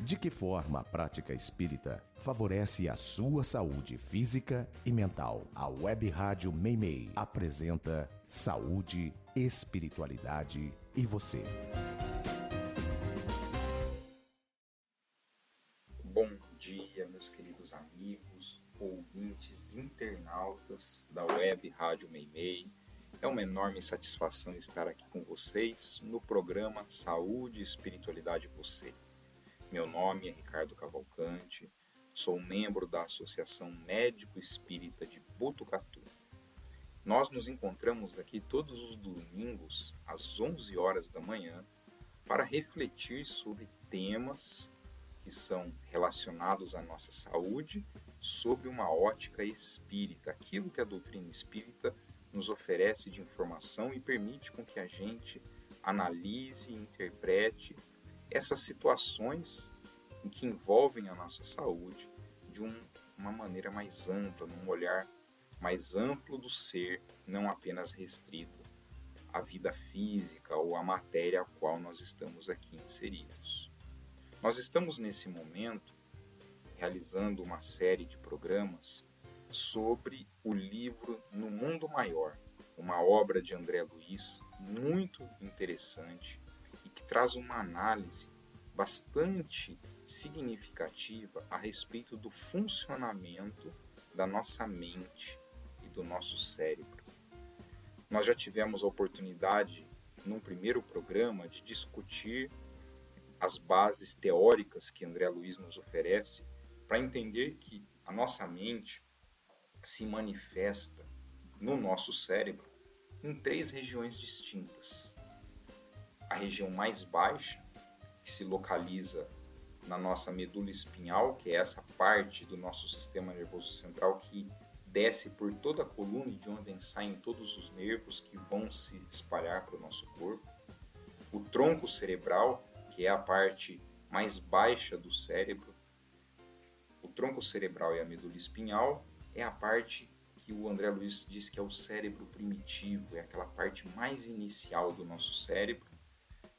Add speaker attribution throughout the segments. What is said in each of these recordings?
Speaker 1: De que forma a prática espírita favorece a sua saúde física e mental? A Web Rádio Meimei apresenta Saúde, Espiritualidade e Você.
Speaker 2: Bom dia, meus queridos amigos, ouvintes, internautas da Web Rádio Meimei. É uma enorme satisfação estar aqui com vocês no programa Saúde, Espiritualidade e Você. Meu nome é Ricardo Cavalcante, sou membro da Associação Médico Espírita de Botucatu. Nós nos encontramos aqui todos os domingos às 11 horas da manhã para refletir sobre temas que são relacionados à nossa saúde sob uma ótica espírita, aquilo que a doutrina espírita nos oferece de informação e permite com que a gente analise e interprete essas situações em que envolvem a nossa saúde de uma maneira mais ampla, num olhar mais amplo do ser, não apenas restrito à vida física ou à matéria a qual nós estamos aqui inseridos. Nós estamos nesse momento realizando uma série de programas sobre o livro No Mundo Maior, uma obra de André Luiz muito interessante e que traz uma análise bastante significativa a respeito do funcionamento da nossa mente e do nosso cérebro. Nós já tivemos a oportunidade, num primeiro programa, de discutir as bases teóricas que André Luiz nos oferece para entender que a nossa mente se manifesta no nosso cérebro em 3 regiões distintas. A região mais baixa, que se localiza na nossa medula espinhal, que é essa parte do nosso sistema nervoso central que desce por toda a coluna e de onde saem todos os nervos que vão se espalhar para o nosso corpo. O tronco cerebral, que é a parte mais baixa do cérebro. O tronco cerebral e a medula espinhal é a parte que o André Luiz diz que é o cérebro primitivo, é aquela parte mais inicial do nosso cérebro.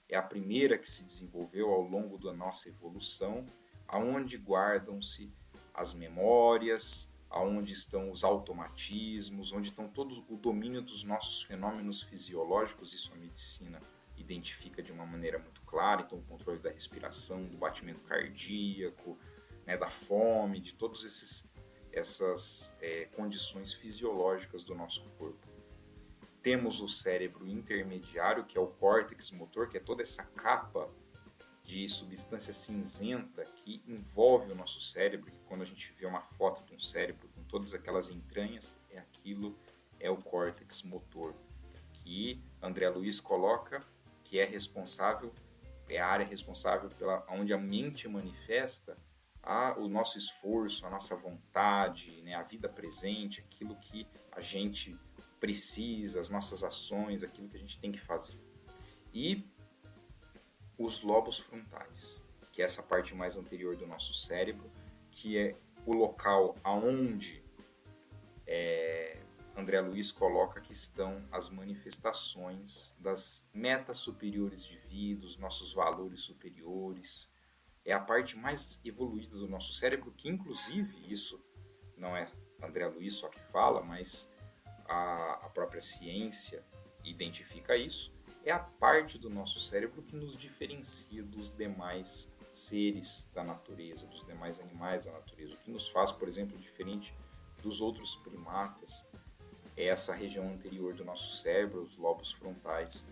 Speaker 2: É a primeira que se desenvolveu ao longo da nossa evolução, aonde guardam-se as memórias, aonde estão os automatismos, onde estão todo o domínio dos nossos fenômenos fisiológicos. Isso a medicina identifica de uma maneira muito clara, então o controle da respiração, do batimento cardíaco, da fome, de todas essas condições fisiológicas do nosso corpo. Temos o cérebro intermediário, que é o córtex motor, que é toda essa capa de substância cinzenta que envolve o nosso cérebro, que quando a gente vê uma foto de um cérebro com todas aquelas entranhas, é o córtex motor, que André Luiz coloca que é a área responsável pela onde a mente manifesta o nosso esforço, a nossa vontade, a vida presente, aquilo que a gente precisa, as nossas ações, aquilo que a gente tem que fazer. E os lobos frontais, que é essa parte mais anterior do nosso cérebro, que é o local aonde André Luiz coloca que estão as manifestações das metas superiores de vida, os nossos valores superiores. É a parte mais evoluída do nosso cérebro, que inclusive, isso não é André Luiz só que fala, mas a própria ciência identifica isso, é a parte do nosso cérebro que nos diferencia dos demais seres da natureza, dos demais animais da natureza. O que nos faz, por exemplo, diferente dos outros primatas é essa região anterior do nosso cérebro, os lobos frontais,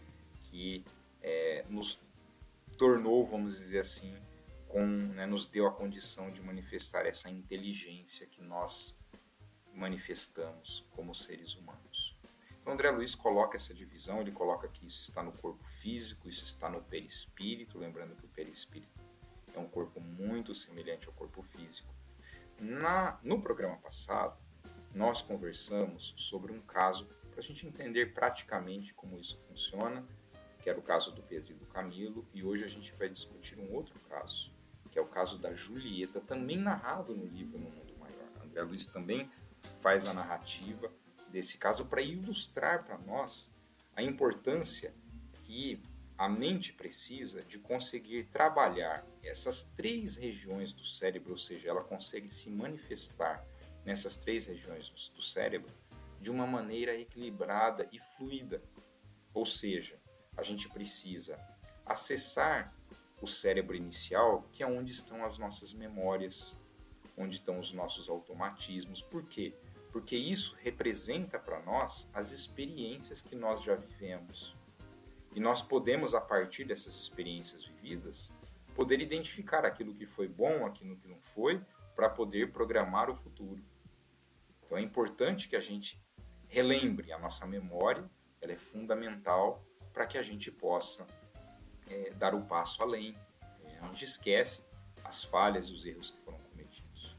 Speaker 2: que nos tornou, vamos dizer assim, nos deu a condição de manifestar essa inteligência que nós manifestamos como seres humanos. Então, André Luiz coloca essa divisão, ele coloca que isso está no corpo físico, isso está no perispírito, lembrando que o perispírito é um corpo muito semelhante ao corpo físico. No programa passado, nós conversamos sobre um caso para a gente entender praticamente como isso funciona, que era o caso do Pedro e do Camilo, e hoje a gente vai discutir um outro caso, que é o caso da Julieta, também narrado no livro No Mundo Maior. André Luiz também faz a narrativa desse caso para ilustrar para nós a importância que a mente precisa de conseguir trabalhar essas 3 regiões do cérebro, ou seja, ela consegue se manifestar nessas 3 regiões do cérebro de uma maneira equilibrada e fluida. Ou seja, a gente precisa acessar o cérebro inicial, que é onde estão as nossas memórias, onde estão os nossos automatismos. Por quê? Porque isso representa para nós as experiências que nós já vivemos. E nós podemos, a partir dessas experiências vividas, poder identificar aquilo que foi bom, aquilo que não foi, para poder programar o futuro. Então é importante que a gente relembre a nossa memória, ela é fundamental para que a gente possa dar o passo além. A gente esquece as falhas e os erros que foram cometidos.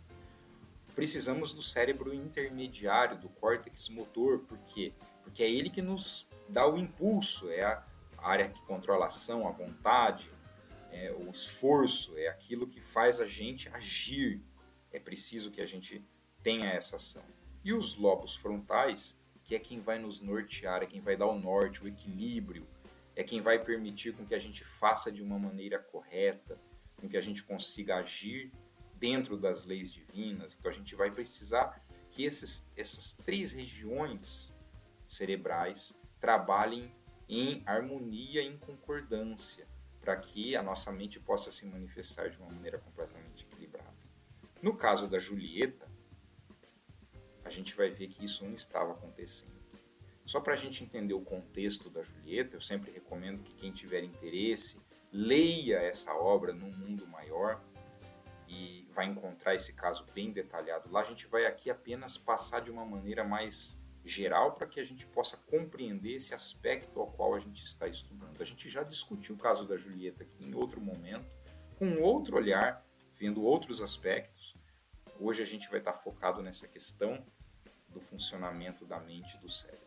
Speaker 2: Precisamos do cérebro intermediário, do córtex motor, por quê? Porque é ele que nos dá o impulso, é a área que controla a ação, a vontade, o esforço, é aquilo que faz a gente agir. É preciso que a gente tenha essa ação. E os lobos frontais, que é quem vai nos nortear, é quem vai dar o norte, o equilíbrio, é quem vai permitir com que a gente faça de uma maneira correta, com que a gente consiga agir dentro das leis divinas. Então a gente vai precisar que essas 3 regiões cerebrais trabalhem em harmonia e em concordância, para que a nossa mente possa se manifestar de uma maneira completamente equilibrada. No caso da Julieta, a gente vai ver que isso não estava acontecendo. Só para a gente entender o contexto da Julieta, eu sempre recomendo que quem tiver interesse, leia essa obra No Mundo Maior e vai encontrar esse caso bem detalhado lá. A gente vai aqui apenas passar de uma maneira mais geral para que a gente possa compreender esse aspecto ao qual a gente está estudando. A gente já discutiu o caso da Julieta aqui em outro momento, com outro olhar, vendo outros aspectos. Hoje a gente vai estar focado nessa questão do funcionamento da mente e do cérebro.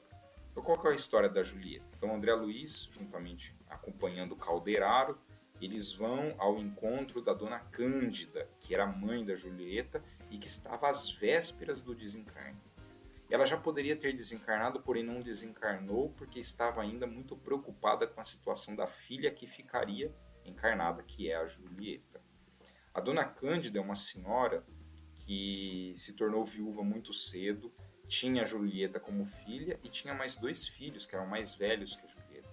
Speaker 2: Então, qual que é a história da Julieta? Então, André Luiz, juntamente acompanhando o Calderaro, eles vão ao encontro da Dona Cândida, que era a mãe da Julieta e que estava às vésperas do desencarne. Ela já poderia ter desencarnado, porém não desencarnou porque estava ainda muito preocupada com a situação da filha que ficaria encarnada, que é a Julieta. A Dona Cândida é uma senhora que se tornou viúva muito cedo, tinha a Julieta como filha e tinha mais 2 filhos, que eram mais velhos que a Julieta.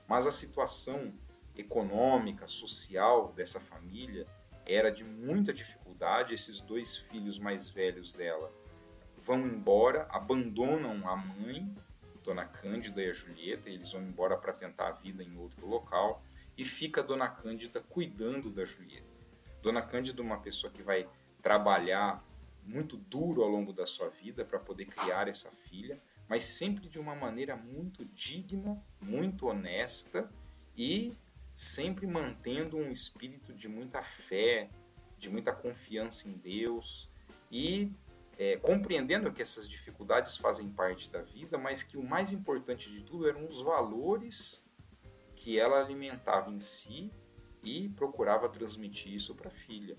Speaker 2: Mas a situação econômica, social dessa família era de muita dificuldade. Esses 2 filhos mais velhos dela vão embora, abandonam a mãe, Dona Cândida e a Julieta, e eles vão embora para tentar a vida em outro local, e fica a Dona Cândida cuidando da Julieta. Dona Cândida é uma pessoa que vai trabalhar muito duro ao longo da sua vida para poder criar essa filha, mas sempre de uma maneira muito digna, muito honesta e sempre mantendo um espírito de muita fé, de muita confiança em Deus e compreendendo que essas dificuldades fazem parte da vida, mas que o mais importante de tudo eram os valores que ela alimentava em si e procurava transmitir isso para a filha.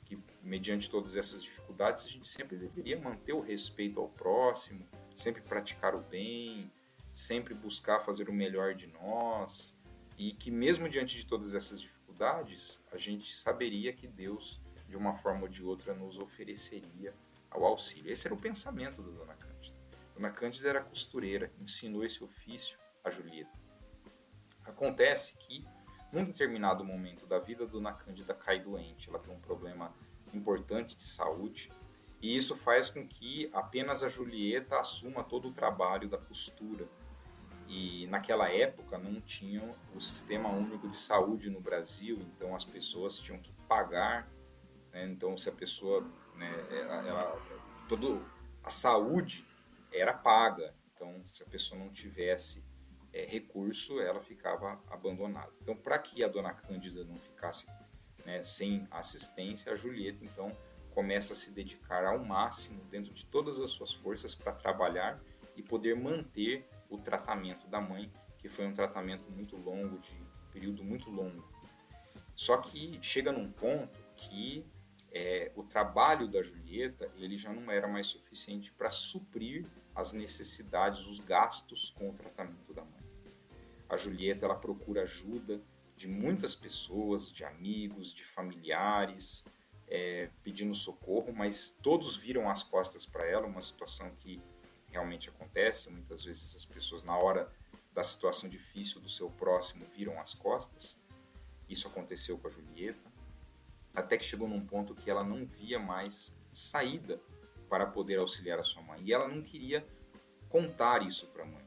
Speaker 2: Que, mediante todas essas dificuldades, a gente sempre deveria manter o respeito ao próximo, sempre praticar o bem, sempre buscar fazer o melhor de nós, e que mesmo diante de todas essas dificuldades, a gente saberia que Deus, de uma forma ou de outra, nos ofereceria ao auxílio. Esse era o pensamento da Dona Cândida. Dona Cândida era costureira, ensinou esse ofício a Julieta. Acontece que, num determinado momento da vida, a Dona Cândida cai doente. Ela tem um problema importante de saúde e isso faz com que apenas a Julieta assuma todo o trabalho da costura. E naquela época não tinha o Sistema Único de Saúde no Brasil, então as pessoas tinham que pagar, né? Então se a pessoa, né, toda a saúde era paga, então se a pessoa não tivesse recurso, ela ficava abandonada. Então, para que a Dona Cândida não ficasse, né, sem assistência, a Julieta então começa a se dedicar ao máximo, dentro de todas as suas forças, para trabalhar e poder manter o tratamento da mãe, que foi um tratamento muito longo, de um período muito longo. Só que chega num ponto que o trabalho da Julieta ele já não era mais suficiente para suprir as necessidades, os gastos com o tratamento da mãe. A Julieta ela procura ajuda de muitas pessoas, de amigos, de familiares, pedindo socorro, mas todos viram as costas para ela, uma situação que realmente acontece. Muitas vezes as pessoas, na hora da situação difícil do seu próximo, viram as costas. Isso aconteceu com a Julieta, até que chegou num ponto que ela não via mais saída para poder auxiliar a sua mãe. E ela não queria contar isso para a mãe.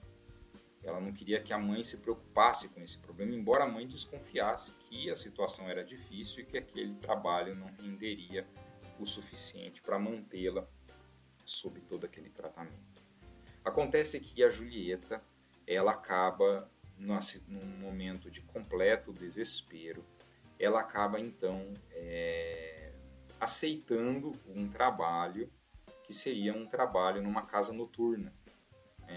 Speaker 2: Ela não queria que a mãe se preocupasse com esse problema, embora a mãe desconfiasse que a situação era difícil e que aquele trabalho não renderia o suficiente para mantê-la sob todo aquele tratamento. Acontece que a Julieta, ela acaba, num momento de completo desespero, ela acaba então aceitando um trabalho que seria um trabalho numa casa noturna,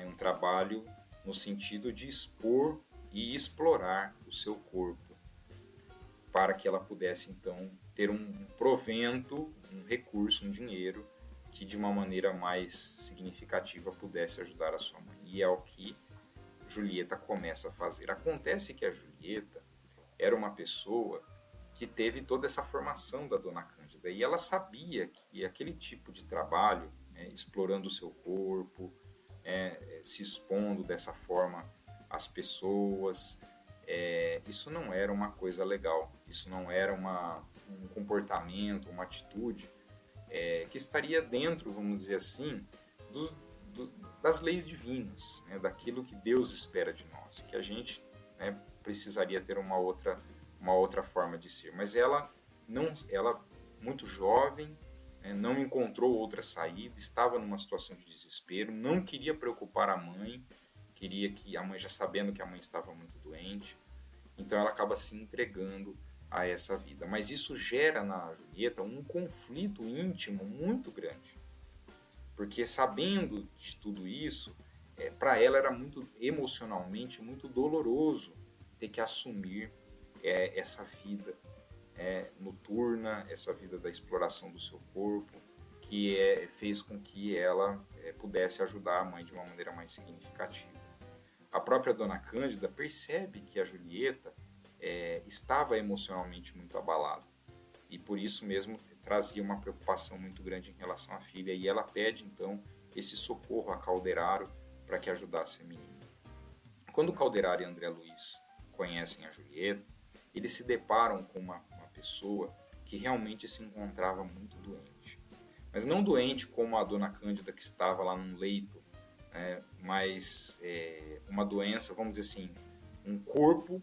Speaker 2: um trabalho no sentido de expor e explorar o seu corpo, para que ela pudesse então ter um provento, um recurso, um dinheiro que de uma maneira mais significativa pudesse ajudar a sua mãe. E é o que Julieta começa a fazer. Acontece que a Julieta era uma pessoa que teve toda essa formação da Dona Cândida, e ela sabia que aquele tipo de trabalho, explorando o seu corpo, se expondo dessa forma às pessoas, isso não era uma coisa legal, isso não era um comportamento, uma atitude que estaria dentro, vamos dizer assim, das leis divinas, daquilo que Deus espera de nós, que a gente precisaria ter uma outra forma de ser. Mas ela muito jovem, não encontrou outra saída, estava numa situação de desespero, não queria preocupar a mãe, queria que a mãe, já sabendo que a mãe estava muito doente, então ela acaba se entregando a essa vida. Mas isso gera na Julieta um conflito íntimo muito grande, porque sabendo de tudo isso, para ela era muito emocionalmente muito doloroso ter que assumir essa vida noturna, essa vida da exploração do seu corpo, que fez com que ela pudesse ajudar a mãe de uma maneira mais significativa. A própria Dona Cândida percebe que a Julieta estava emocionalmente muito abalada, e por isso mesmo trazia uma preocupação muito grande em relação à filha, e ela pede então esse socorro a Calderaro para que ajudasse a menina. Quando Calderaro e André Luiz conhecem a Julieta, eles se deparam com uma pessoa que realmente se encontrava muito doente. Mas não doente como a Dona Cândida, que estava lá num leito, mas uma doença, vamos dizer assim, um corpo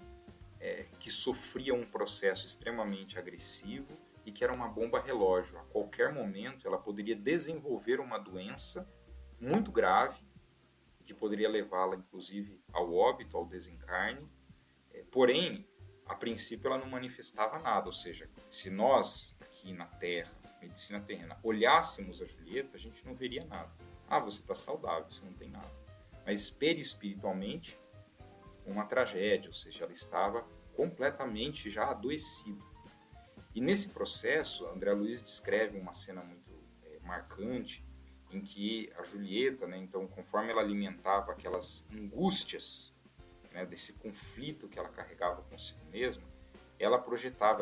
Speaker 2: que sofria um processo extremamente agressivo e que era uma bomba relógio. A qualquer momento ela poderia desenvolver uma doença muito grave, que poderia levá-la inclusive ao óbito, ao desencarne. Porém, a princípio ela não manifestava nada, ou seja, se nós aqui na Terra, medicina terrena, olhássemos a Julieta, a gente não veria nada. Você está saudável, você não tem nada. Mas perispiritualmente, uma tragédia, ou seja, ela estava completamente já adoecida. E nesse processo, André Luiz descreve uma cena muito marcante, em que a Julieta, então, conforme ela alimentava aquelas angústias, desse conflito que ela carregava consigo mesma, ela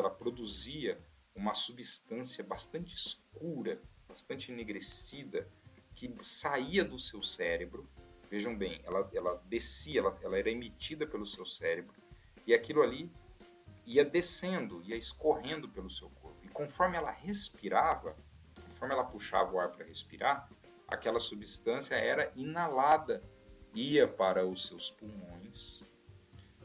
Speaker 2: produzia uma substância bastante escura, bastante enegrecida, que saía do seu cérebro. Vejam bem, ela descia, ela era emitida pelo seu cérebro, e aquilo ali ia descendo, ia escorrendo pelo seu corpo. E conforme ela respirava, conforme ela puxava o ar para respirar, aquela substância era inalada, ia para os seus pulmões.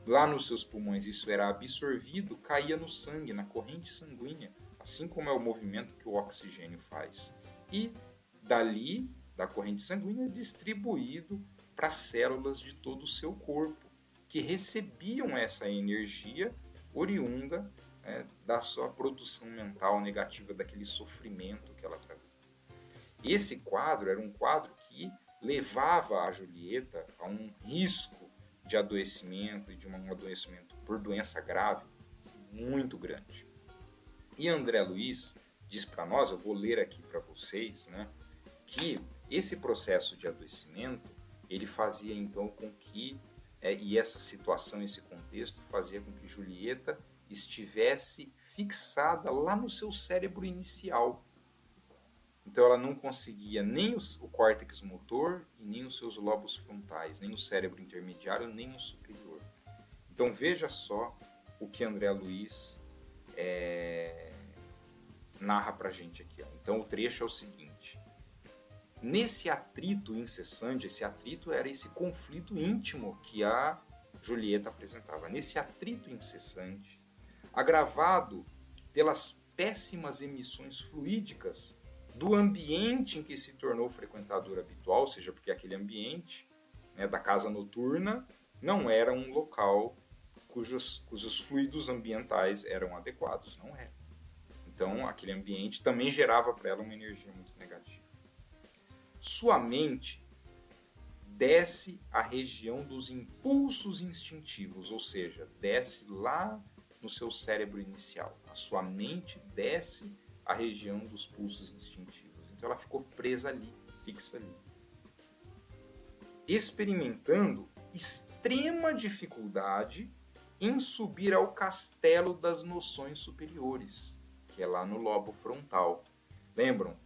Speaker 2: Lá nos seus pulmões isso era absorvido, caía no sangue, na corrente sanguínea, assim como é o movimento que o oxigênio faz. E dali, da corrente sanguínea, distribuído para as células de todo o seu corpo, que recebiam essa energia oriunda da sua produção mental negativa, daquele sofrimento que ela trazia. Esse quadro era um quadro que levava a Julieta a um risco de adoecimento e de um adoecimento por doença grave muito grande. E André Luiz diz para nós, eu vou ler aqui para vocês, que esse processo de adoecimento ele fazia então com que e essa situação, esse contexto fazia com que Julieta estivesse fixada lá no seu cérebro inicial. Então ela não conseguia nem o córtex motor e nem os seus lobos frontais, nem o cérebro intermediário, nem o superior. Então veja só o que André Luiz narra pra gente aqui. Ó. Então o trecho é o seguinte: nesse atrito incessante, esse atrito era esse conflito íntimo que a Julieta apresentava. Nesse atrito incessante, agravado pelas péssimas emissões fluídicas do ambiente em que se tornou frequentador habitual, ou seja, porque aquele ambiente, né, da casa noturna não era um local cujos fluidos ambientais eram adequados, não era. Então, aquele ambiente também gerava para ela uma energia muito negativa. Sua mente desce à região dos impulsos instintivos, ou seja, desce lá no seu cérebro inicial. A sua mente desce à região dos pulsos instintivos. Então ela ficou presa ali, fixa ali. Experimentando extrema dificuldade em subir ao castelo das noções superiores, que é lá no lobo frontal. Lembram?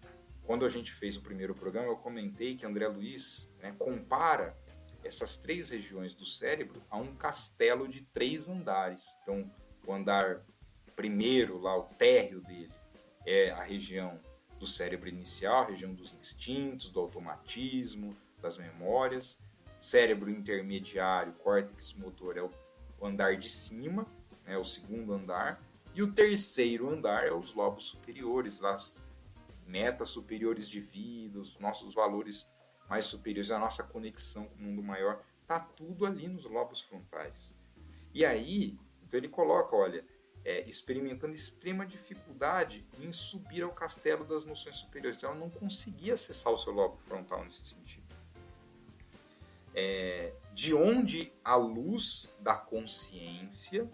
Speaker 2: Quando a gente fez o primeiro programa, eu comentei que André Luiz, né, compara essas 3 regiões do cérebro a um castelo de 3 andares. Então, o andar primeiro, lá o térreo dele, é a região do cérebro inicial, a região dos instintos, do automatismo, das memórias. Cérebro intermediário, córtex motor, é o andar de cima, né, o segundo andar. E o terceiro andar é os lobos superiores, lá as metas superiores de vida, os nossos valores mais superiores, a nossa conexão com o mundo maior. Está tudo ali nos lobos frontais. E aí, então ele coloca, olha, experimentando extrema dificuldade em subir ao castelo das noções superiores. Então, ela não conseguia acessar o seu lobo frontal nesse sentido. De onde a luz da consciência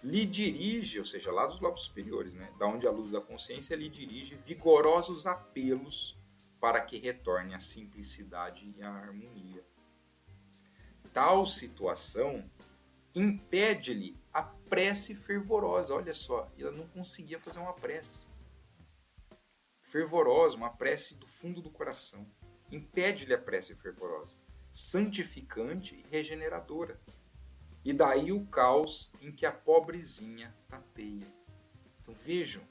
Speaker 2: lhe dirige, ou seja, lá dos lobos superiores, né? Da onde a luz da consciência lhe dirige vigorosos apelos para que retorne à simplicidade e à harmonia. Tal situação impede-lhe a prece fervorosa. Olha só, ela não conseguia fazer uma prece fervorosa, uma prece do fundo do coração. Impede-lhe a prece fervorosa, santificante e regeneradora. E daí o caos em que a pobrezinha tateia. Então vejam,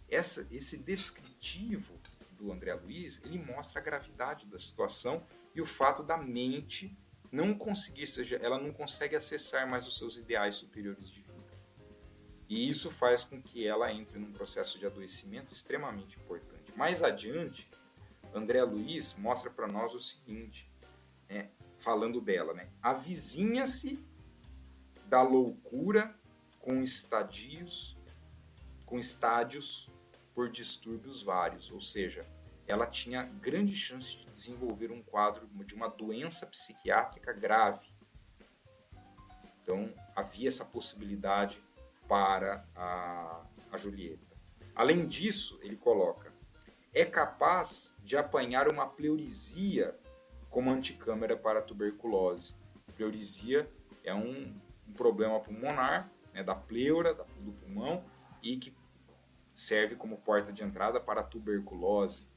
Speaker 2: esse descritivo do André Luiz, ele mostra a gravidade da situação e o fato da mente não conseguir, seja, ela não consegue acessar mais os seus ideais superiores de vida. E isso faz com que ela entre num processo de adoecimento extremamente importante. Mais adiante, André Luiz mostra para nós o seguinte, falando dela, né? Avizinha-se da loucura com estádios por distúrbios vários, ou seja, ela tinha grande chance de desenvolver um quadro de uma doença psiquiátrica grave. Então, havia essa possibilidade para a Julieta. Além disso, ele coloca, é capaz de apanhar uma pleurisia como anticâmara para a tuberculose. Pleurisia é um problema pulmonar, né, da pleura, do pulmão, e que serve como porta de entrada para a tuberculose.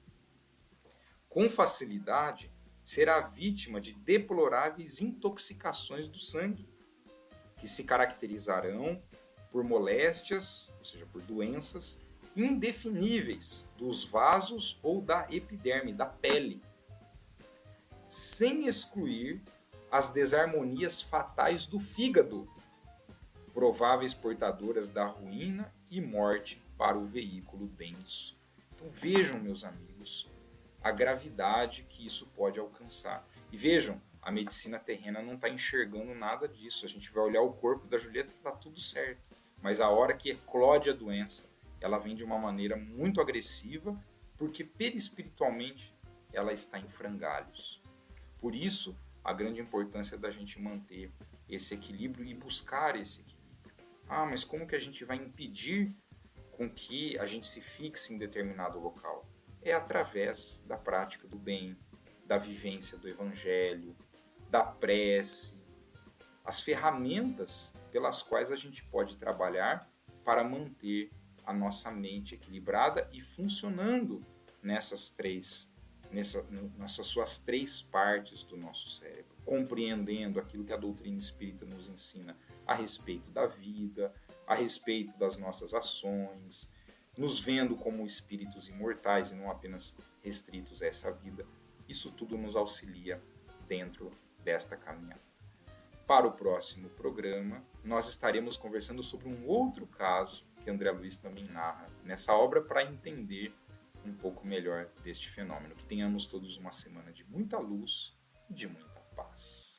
Speaker 2: Com facilidade, será vítima de deploráveis intoxicações do sangue, que se caracterizarão por moléstias, ou seja, por doenças indefiníveis dos vasos ou da epiderme, da pele, sem excluir as desarmonias fatais do fígado, prováveis portadoras da ruína e morte para o veículo denso. Então vejam, meus amigos, a gravidade que isso pode alcançar. E vejam, a medicina terrena não está enxergando nada disso. A gente vai olhar o corpo da Julieta, está tudo certo. Mas a hora que eclode a doença, ela vem de uma maneira muito agressiva, porque perispiritualmente ela está em frangalhos. Por isso, a grande importância da gente manter esse equilíbrio e buscar esse equilíbrio. Ah, mas como que a gente vai impedir com que a gente se fixe em determinado local? É através da prática do bem, da vivência do evangelho, da prece, as ferramentas pelas quais a gente pode trabalhar para manter a nossa mente equilibrada e funcionando nessas suas três partes do nosso cérebro, compreendendo aquilo que a doutrina espírita nos ensina a respeito da vida, a respeito das nossas ações, nos vendo como espíritos imortais e não apenas restritos a essa vida. Isso tudo nos auxilia dentro desta caminhada. Para o próximo programa, nós estaremos conversando sobre um outro caso que André Luiz também narra nessa obra para entender um pouco melhor deste fenômeno. Que tenhamos todos uma semana de muita luz e de muita paz.